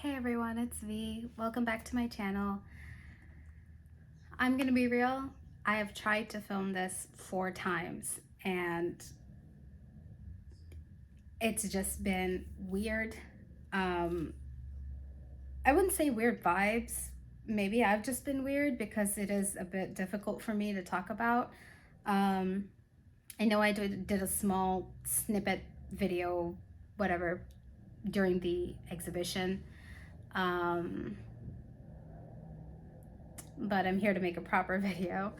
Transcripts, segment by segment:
Hey everyone, it's V. Welcome back to my channel. I'm gonna be real. I have tried to film this 4 times and it's just been weird. Um, I wouldn't say weird vibes. Maybe I've just been weird because it is a bit difficult for me to talk about. Um, I know I did a small snippet video, whatever, during the exhibition. Um, but I'm here to make a proper video.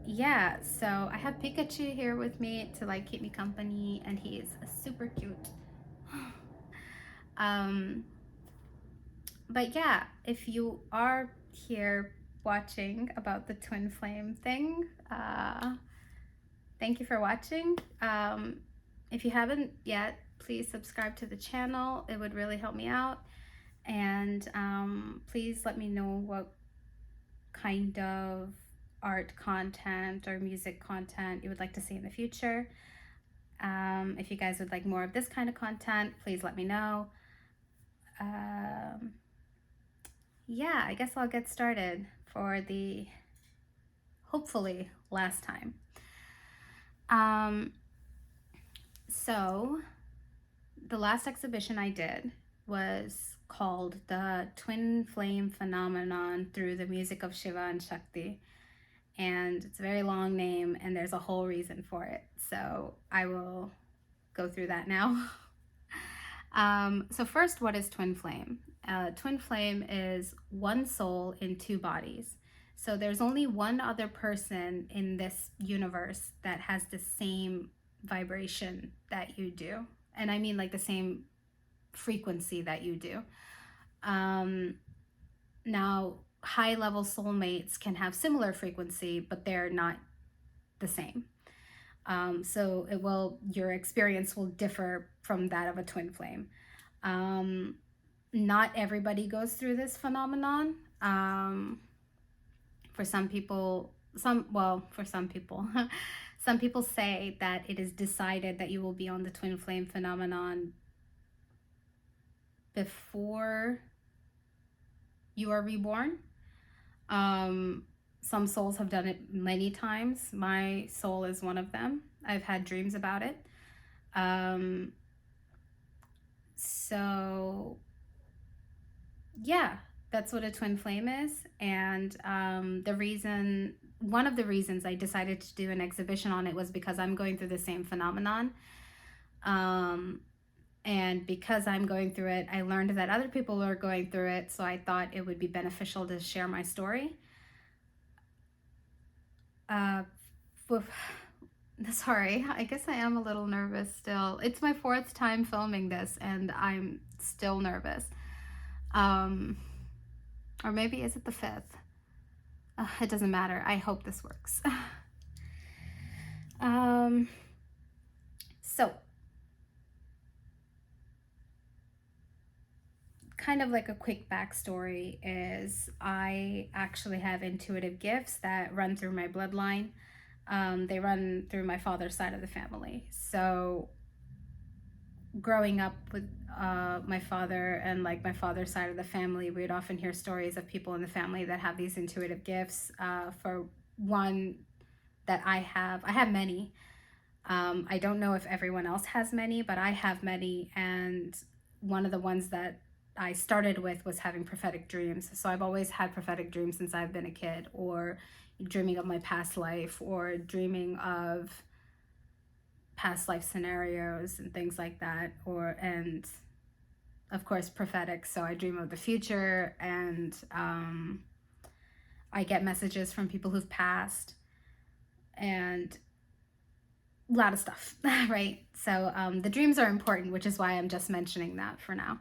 Yeah, so I have Pikachu here with me to like keep me company, and he is super cute. um, but yeah, if you are here watching about the twin flame thing, thank you for watching. If you haven't yet, please subscribe to the channel. It would really help me out. And please let me know what kind of art content or music content you would like to see in the future. If you guys would like more of this kind of content, please let me know. Yeah, I guess I'll get started for the hopefully last time. So the last exhibition I did was called The Twin Flame Phenomenon Through the Music of Shiva and Shakti. And it's a very long name and there's a whole reason for it. So I will go through that now. So first, what is twin flame? Twin flame is one soul in two bodies. So there's only one other person in this universe that has the same vibration that you do. And I mean like the same frequency that you do. Now, high level soulmates can have similar frequency, but they're not the same. So your experience will differ from that of a twin flame. Not everybody goes through this phenomenon. For some people, some people say that it is decided that you will be on the twin flame phenomenon before you are reborn. Some souls have done it many times. My soul is one of them. I've had dreams about it. So yeah, that's what a twin flame is. And one of the reasons I decided to do an exhibition on it was because I'm going through the same phenomenon. And because I'm going through it, I learned that other people are going through it, so I thought it would be beneficial to share my story. Sorry, I guess I am a little nervous still. It's my 4th time filming this and I'm still nervous. Or maybe is it the 5th? It doesn't matter. I hope this works. So kind of like a quick backstory is I actually have intuitive gifts that run through my bloodline. They run through my father's side of the family. So growing up with my father and like my father's side of the family, we'd often hear stories of people in the family that have these intuitive gifts. For one that I have many. I don't know if everyone else has many, but I have many. And one of the ones that I started with was having prophetic dreams. So I've always had prophetic dreams since I've been a kid, or dreaming of my past life, or dreaming of past life scenarios and things like that, and of course prophetic. So I dream of the future, and I get messages from people who've passed and a lot of stuff, right? So the dreams are important, which is why I'm just mentioning that for now.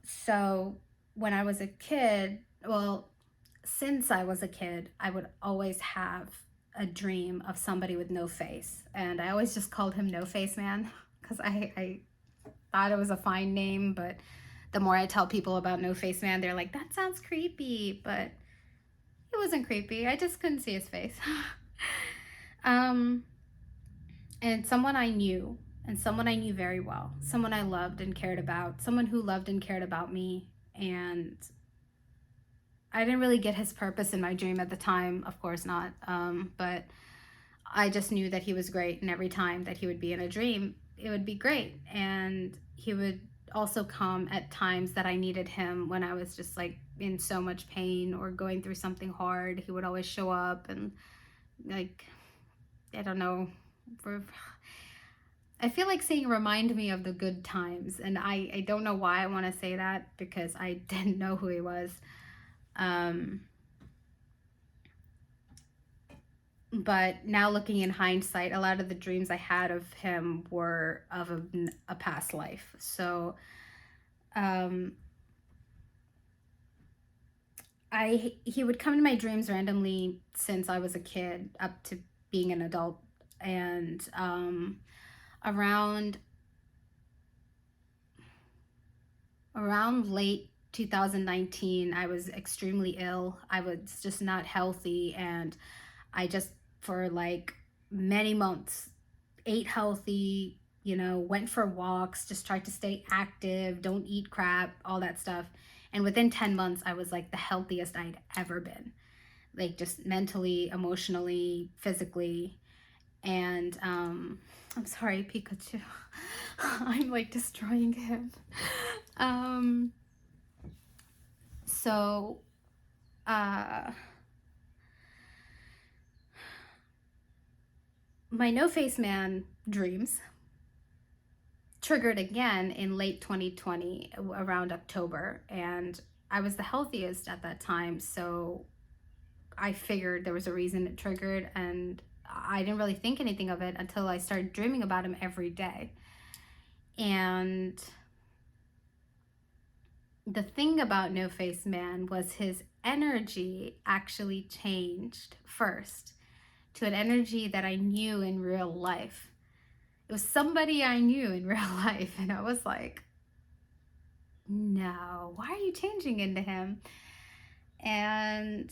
So when I was a kid, since I was a kid, I would always have a dream of somebody with no face. And I always just called him No Face Man because I thought it was a fine name. But the more I tell people about No Face Man, they're like, that sounds creepy. But it wasn't creepy. I just couldn't see his face. And someone I knew and someone I knew very well, someone I loved and cared about, someone who loved and cared about me. And I didn't really get his purpose in my dream at the time, of course not. But I just knew that he was great, and every time that he would be in a dream, it would be great. And he would also come at times that I needed him when I was just like in so much pain or going through something hard. He would always show up and, like, I don't know. I feel like saying remind me of the good times, and I don't know why I want to say that because I didn't know who he was. Um, but now looking in hindsight, a lot of the dreams I had of him were of a past life. So um, he would come to my dreams randomly since I was a kid up to being an adult. And around late 2019, I was extremely ill. I was just not healthy, and I just, for like many months, ate healthy, went for walks, just tried to stay active, don't eat crap, all that stuff. And within 10 months, I was like the healthiest I'd ever been, like just mentally, emotionally, physically. And I'm sorry, Pikachu. I'm like destroying him. Um, so, uh, my No Face Man dreams triggered again in late 2020 around October, and I was the healthiest at that time, so I figured there was a reason it triggered, and I didn't really think anything of it until I started dreaming about him every day. And the thing about No Face Man was his energy actually changed first to an energy that I knew in real life. It was somebody I knew in real life, and I was like, no, why are you changing into him? And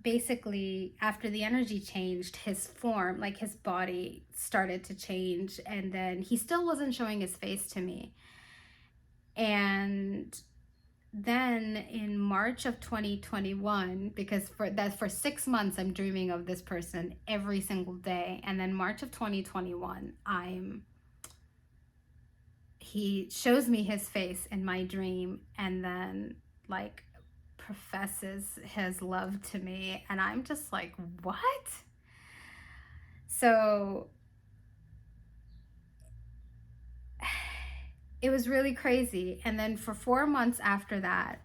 basically, after the energy changed, his form, like his body, started to change, and then he still wasn't showing his face to me. And then in March of 2021, because for 6 months I'm dreaming of this person every single day, and then March of 2021, he shows me his face in my dream, and then like professes his love to me, and I'm just like, what? So it was really crazy. And then for 4 months after that,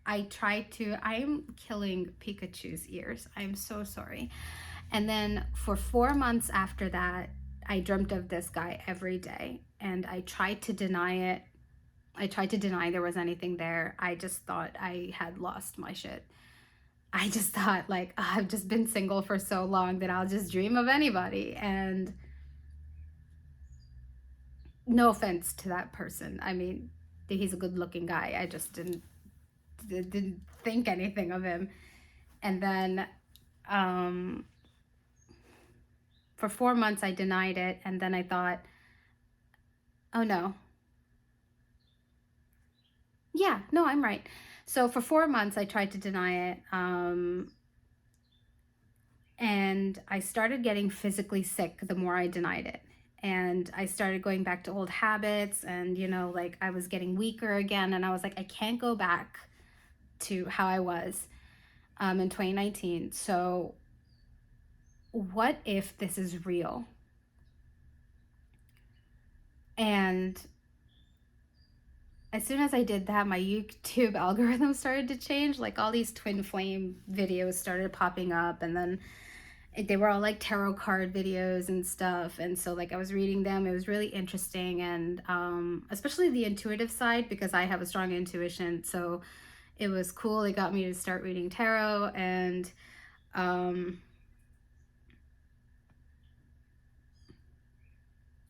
I'm killing Pikachu's ears. I'm so sorry. And then for 4 months after that, I dreamt of this guy every day, and I tried to deny it. I tried to deny there was anything there. I just thought I had lost my shit. I just thought, like, oh, I've just been single for so long that I'll just dream of anybody. And no offense to that person. I mean, he's a good looking guy. I just didn't think anything of him. And then for 4 months I denied it, and then I thought, oh no. Yeah, no, I'm right. So for 4 months I tried to deny it, and I started getting physically sick the more I denied it. And I started going back to old habits, and like I was getting weaker again, and I was like, I can't go back to how I was in 2019. So what if this is real? And as soon as I did that, my YouTube algorithm started to change. Like all these twin flame videos started popping up, and then they were all like tarot card videos and stuff. And so like I was reading them. It was really interesting, and especially the intuitive side, because I have a strong intuition. So it was cool. It got me to start reading tarot, and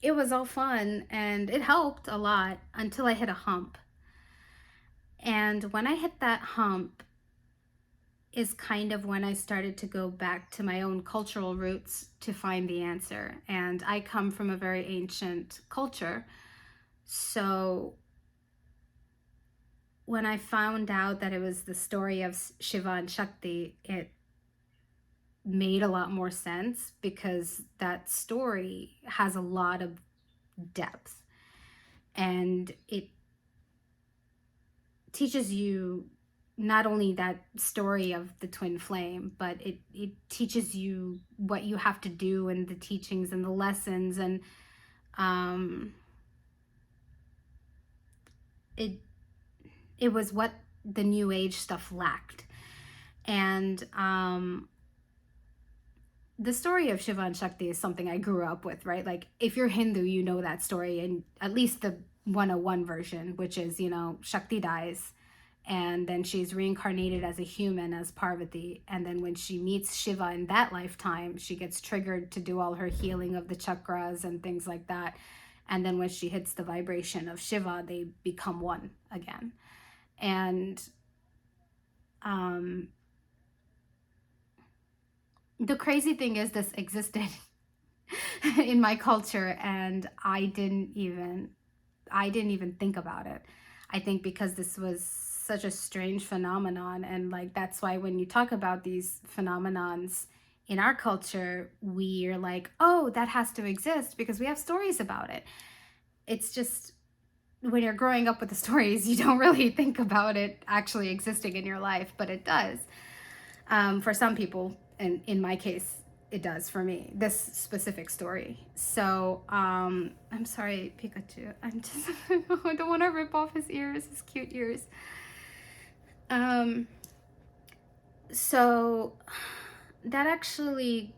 it was all fun, and it helped a lot until I hit a hump. And when I hit that hump, is kind of when I started to go back to my own cultural roots to find the answer. And I come from a very ancient culture. So when I found out that it was the story of Shiva and Shakti, it made a lot more sense because that story has a lot of depth, and it teaches you not only that story of the twin flame, but it teaches you what you have to do and the teachings and the lessons, and um, it it was what the new age stuff lacked. And the story of Shiva and Shakti is something I grew up with, right? Like, if you're Hindu, you know that story, and at least the 101 version, which is, Shakti dies, and then she's reincarnated as a human as Parvati. And then when she meets Shiva in that lifetime, she gets triggered to do all her healing of the chakras and things like that. And then when she hits the vibration of Shiva, they become one again. And the crazy thing is, this existed in my culture, and I didn't even think about it. I think because this was such a strange phenomenon, and like that's why when you talk about these phenomenons in our culture, we're like, oh, that has to exist because we have stories about it. It's just, when you're growing up with the stories, you don't really think about it actually existing in your life, but it does. For some people, and in my case, it does for me, this specific story. So I'm sorry, Pikachu, I don't want to rip off his ears, his cute ears. So that actually,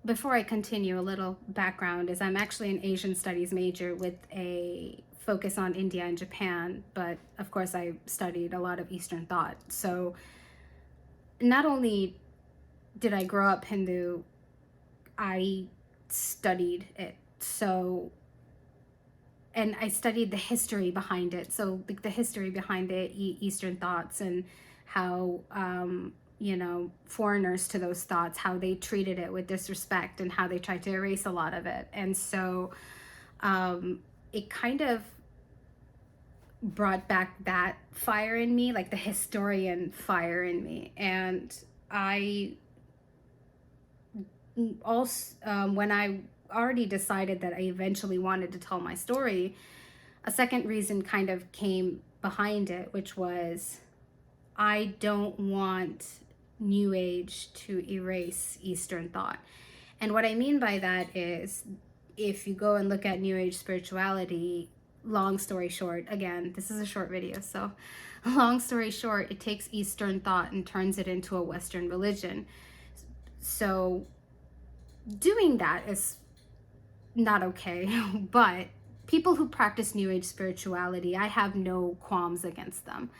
before I continue, a little background is I'm actually an Asian studies major with a focus on India and Japan, but of course I studied a lot of Eastern thought. So not only did I grow up Hindu, I studied it. So, and I studied the history behind it. So the history behind the Eastern thoughts, and how, foreigners to those thoughts, how they treated it with disrespect and how they tried to erase a lot of it. And so it kind of brought back that fire in me, like the historian fire in me. And I also, when I already decided that I eventually wanted to tell my story, a second reason kind of came behind it, which was, I don't want New Age to erase Eastern thought. And what I mean by that is, if you go and look at New Age spirituality, long story short, again, this is a short video, so long story short, it takes Eastern thought and turns it into a Western religion. So doing that is not okay, but people who practice New Age spirituality, I have no qualms against them.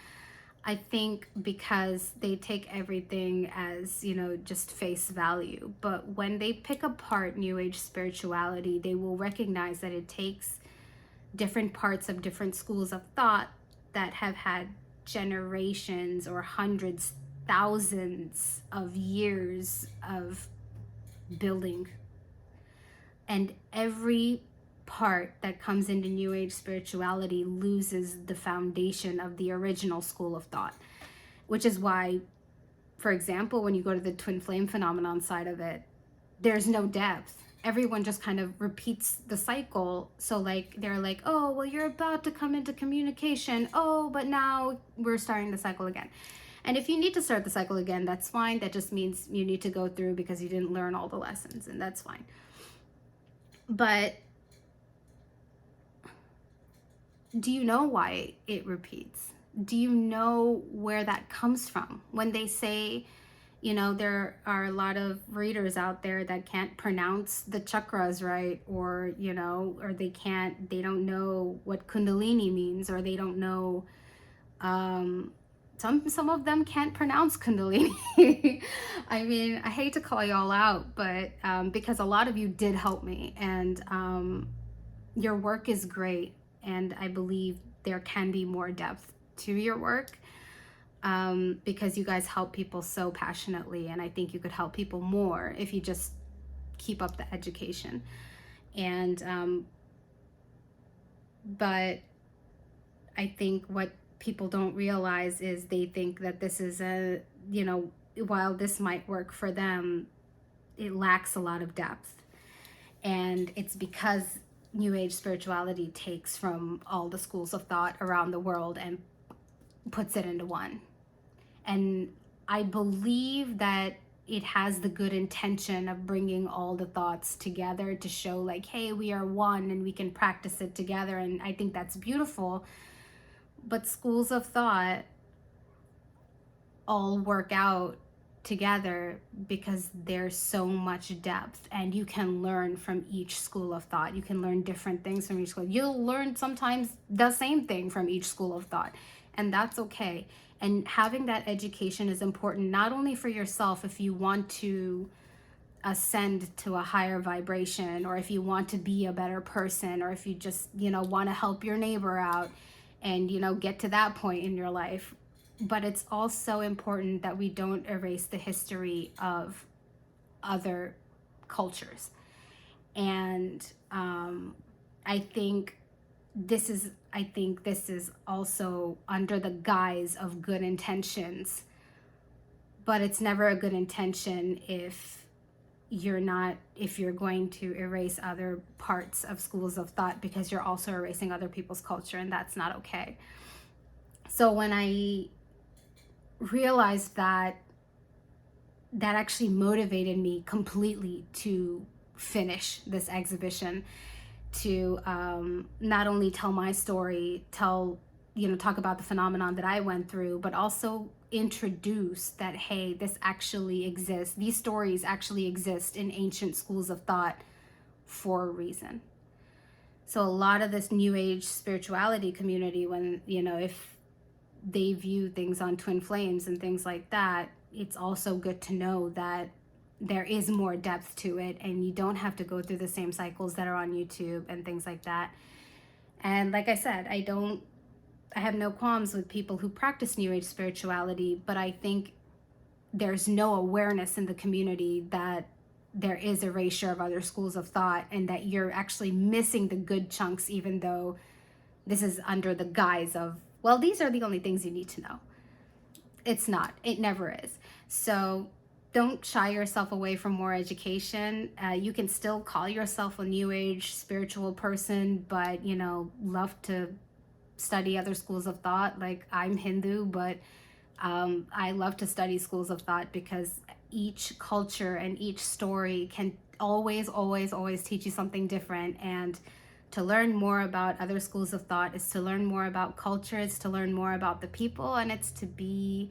I think because they take everything as, just face value. But when they pick apart New Age spirituality, they will recognize that it takes different parts of different schools of thought that have had generations or hundreds, thousands of years of building. And every part that comes into New Age spirituality loses the foundation of the original school of thought, which is why, for example, when you go to the twin flame phenomenon side of it, there's no depth. Everyone just kind of repeats the cycle. So like, they're like, oh, well, you're about to come into communication. Oh, but now we're starting the cycle again. And if you need to start the cycle again, that's fine. That just means you need to go through because you didn't learn all the lessons, and that's fine. But do you know why it repeats? Do you know where that comes from? When they say, there are a lot of readers out there that can't pronounce the chakras right, or, or they don't know what Kundalini means, or they don't know, some of them can't pronounce Kundalini. I mean, I hate to call y'all out, but because a lot of you did help me, and your work is great, and I believe there can be more depth to your work. because you guys help people so passionately, and I think you could help people more if you just keep up the education. And but I think what people don't realize is they think that this is a, while this might work for them, it lacks a lot of depth. And it's because New Age spirituality takes from all the schools of thought around the world and puts it into one. And I believe that it has the good intention of bringing all the thoughts together to show, like, hey, we are one and we can practice it together. And I think that's beautiful. But schools of thought all work out together because there's so much depth, and you can learn from each school of thought. You can learn different things from each school. You'll learn sometimes the same thing from each school of thought, and that's okay. And having that education is important, not only for yourself if you want to ascend to a higher vibration, or if you want to be a better person, or if you just, want to help your neighbor out and, get to that point in your life. But it's also important that we don't erase the history of other cultures. And I think this is also under the guise of good intentions, but it's never a good intention if you're going to erase other parts of schools of thought, because you're also erasing other people's culture, and that's not okay. So when I realized that, that actually motivated me completely to finish this exhibition, to not only tell my story, talk about the phenomenon that I went through, but also introduce that, hey, this actually exists. These stories actually exist in ancient schools of thought for a reason. So a lot of this New Age spirituality community, when, if they view things on twin flames and things like that, it's also good to know that there is more depth to it, and you don't have to go through the same cycles that are on YouTube and things like that. And like I said, I have no qualms with people who practice New Age spirituality, but I think there's no awareness in the community that there is erasure of other schools of thought, and that you're actually missing the good chunks, even though this is under the guise of, well, these are the only things you need to know. It's not. It never is. So don't shy yourself away from more education. You can still call yourself a New Age spiritual person, but, love to study other schools of thought. Like, I'm Hindu, but I love to study schools of thought, because each culture and each story can always, always, always teach you something different. And to learn more about other schools of thought is to learn more about culture, it's to learn more about the people, and it's to be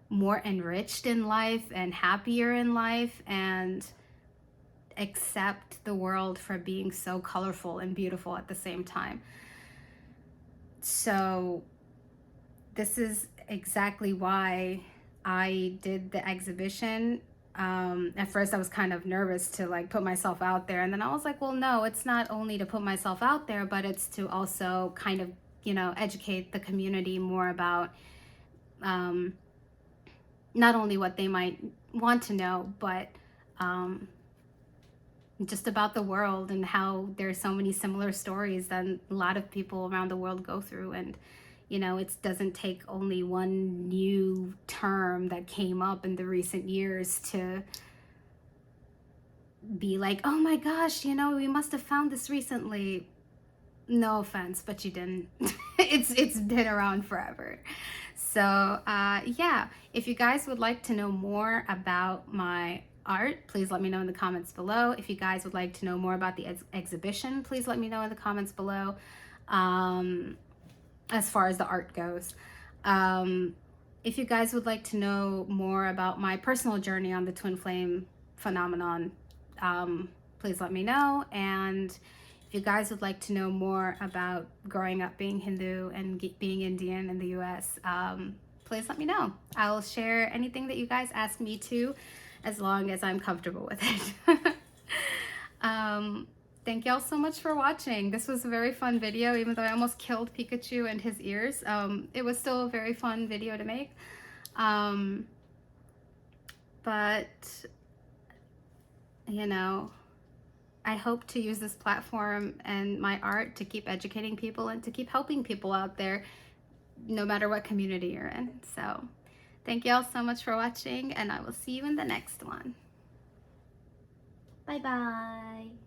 more enriched in life and happier in life, and accept the world for being so colorful and beautiful at the same time. So this is exactly why I did the exhibition. At first I was kind of nervous to put myself out there, and then I was like, well, no, it's not only to put myself out there, but it's to also kind of, educate the community more about not only what they might want to know, but just about the world, and how there's so many similar stories that a lot of people around the world go through. And it doesn't take only one new term that came up in the recent years to be like, oh my gosh, we must have found this recently. No offense, but you didn't. It's been around forever. So yeah, if you guys would like to know more about my art, please let me know in the comments below. If you guys would like to know more about the exhibition, please let me know in the comments below. As far as the art goes, if you guys would like to know more about my personal journey on the twin flame phenomenon, please let me know. And if you guys would like to know more about growing up being Hindu and being Indian in the US, please let me know. I'll share anything that you guys ask me to, as long as I'm comfortable with it. Thank y'all so much for watching. This was a very fun video, even though I almost killed Pikachu and his ears. It was still a very fun video to make. Um, but, you know, I hope to use this platform and my art to keep educating people and to keep helping people out there, no matter what community you're in. So thank you all so much for watching, and I will see you in the next one. Bye bye.